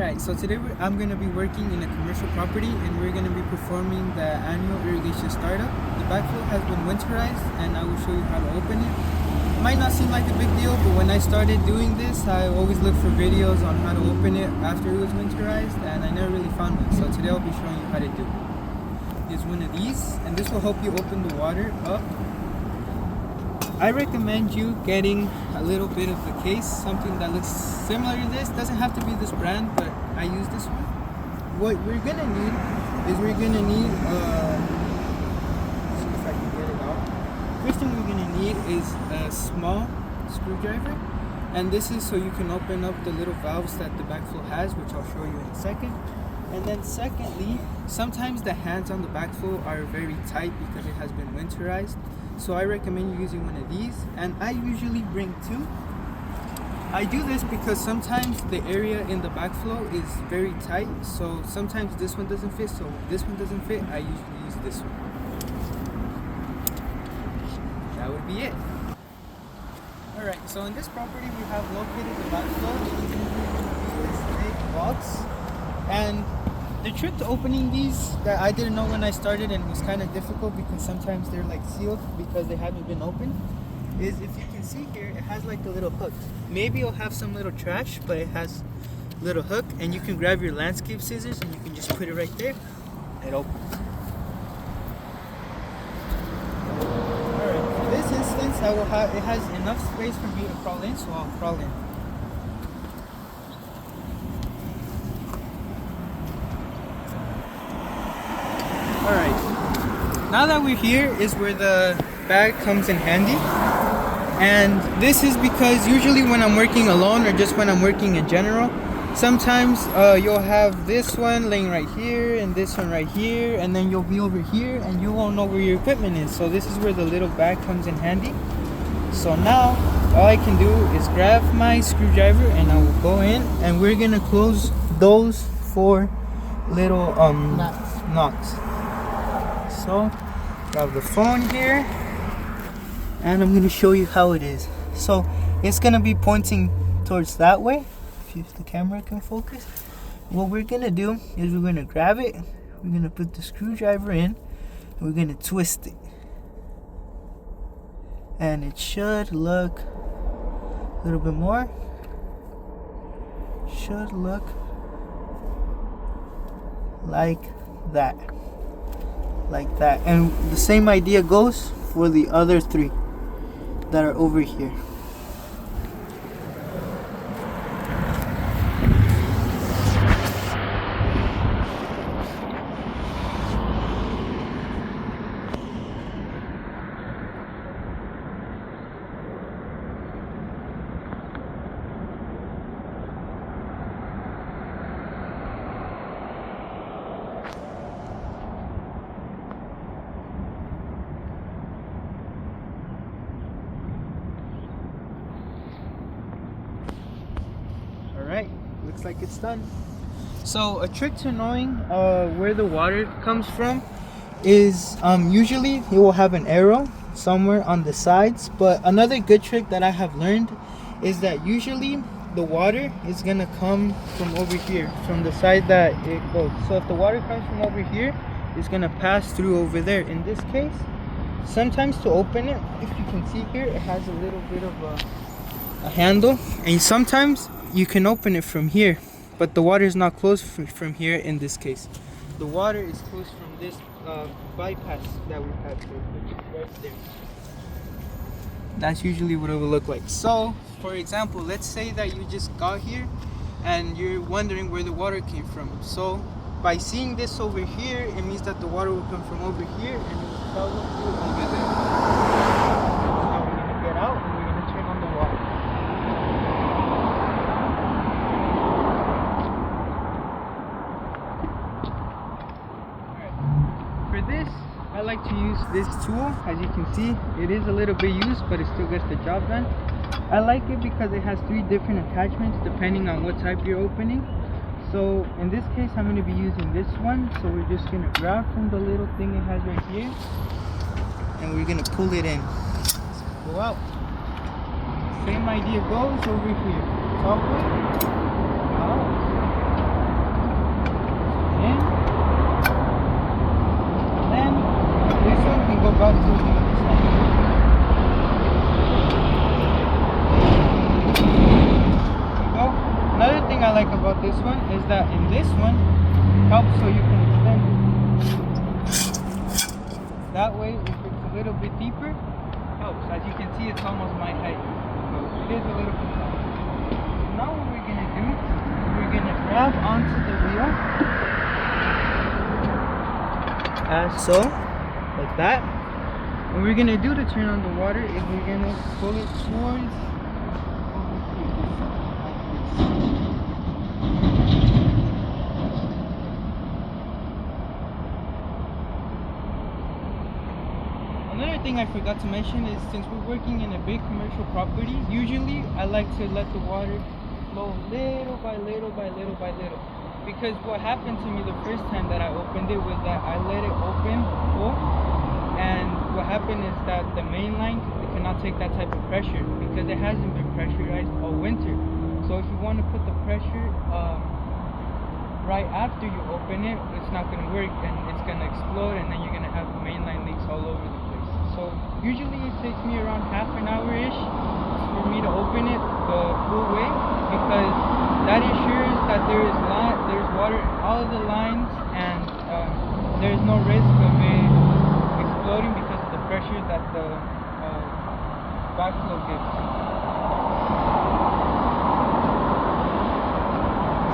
Alright, so today I'm going to be working in a commercial property and we're going to be performing the annual irrigation startup. The backflow has been winterized and I will show you how to open it. It might not seem like a big deal, but when I started doing this, I always looked for videos on how to open it after it was winterized and I never really found one. So today I'll be showing you how to do it. There's one of these and this will help you open the water up. I recommend you getting a little bit of the case, something that looks similar to this. Doesn't have to be this brand, but I use this one. What we're gonna need is see if I can get it out. First thing we're gonna need is a small screwdriver, and this is so you can open up the little valves that the backflow has, which I'll show you in a second. And then secondly, sometimes the hands on the backflow are very tight because it has been winterized. So I recommend you using one of these, and I usually bring two. I do this because sometimes the area in the backflow is very tight, so sometimes this one doesn't fit, so if this one doesn't fit, I usually use this one. That would be it. Alright, so in this property we have located the backflow. This big box, and the trick to opening these that I didn't know when I started, and it was kind of difficult because sometimes they're like sealed because they haven't been opened, is if you can see here, it has like a little hook. Maybe it'll have some little trash, but it has a little hook, and you can grab your landscape scissors and you can just put it right there. It opens. Alright, for this instance, it has enough space for me to crawl in, so I'll crawl in. Alright, now that we're here is where the bag comes in handy, and this is because usually when I'm working alone or just when I'm working in general, sometimes you'll have this one laying right here and this one right here, and then you'll be over here and you won't know where your equipment is. So this is where the little bag comes in handy. So now all I can do is grab my screwdriver and I will go in, and we're gonna close those 4 little knots. So grab the phone here and I'm going to show you how it is. So it's going to be pointing towards that way, if the camera can focus. What we're going to do is we're going to grab it, we're going to put the screwdriver in, and we're going to twist it, and it should look a little bit more, should look like that. And the same idea goes for the other 3 that are over here. Alright, looks like it's done. So a trick to knowing where the water comes from is usually it will have an arrow somewhere on the sides, but another good trick that I have learned is that usually the water is gonna come from over here, from the side that it goes. So if the water comes from over here, it's gonna pass through over there. In this case, sometimes to open it, if you can see here, it has a little bit of a handle, and sometimes you can open it from here, but the water is not closed from here. In this case, the water is closed from this bypass that we have here, which is right there. That's usually what it will look like. So for example, let's say that you just got here and you're wondering where the water came from. So by seeing this over here, it means that the water will come from over here and it will travel through over there. Now we're going to get out and we're going to turn on the water. For this, I like to use this tool. As you can see, it is a little bit used, but it still gets the job done. I like it because it has 3 different attachments depending on what type you're opening. So in this case, I'm going to be using this one. So we're just going to grab from the little thing it has right here, and we're going to pull it in. Go out. Same idea goes over here. Top way, out. thing I like about this one is that in this one helps so you can extend it. That way, if it's a little bit deeper, helps. As you can see, it's almost my height, so it is a little bit tall. Now what we're gonna do is we're gonna grab onto the wheel, as so, like that. What we're gonna do to turn on the water is we're gonna pull it towards over here, like this. Another thing I forgot to mention is since we're working in a big commercial property, usually I like to let the water flow little by little by little by little. Because what happened to me the first time that I opened it was that I let it open full, and what happened is that the main line cannot take that type of pressure because it hasn't been pressurized all winter. So if you want to put the pressure right after you open it, it's not going to work and it's going to explode, and then you're going to have mainline leaks all over the place. So usually it takes me around half an hour-ish for me to open it the full way, because that ensures that there's water in all of the lines, and there's no risk of it exploding because of the pressure that the backflow gives.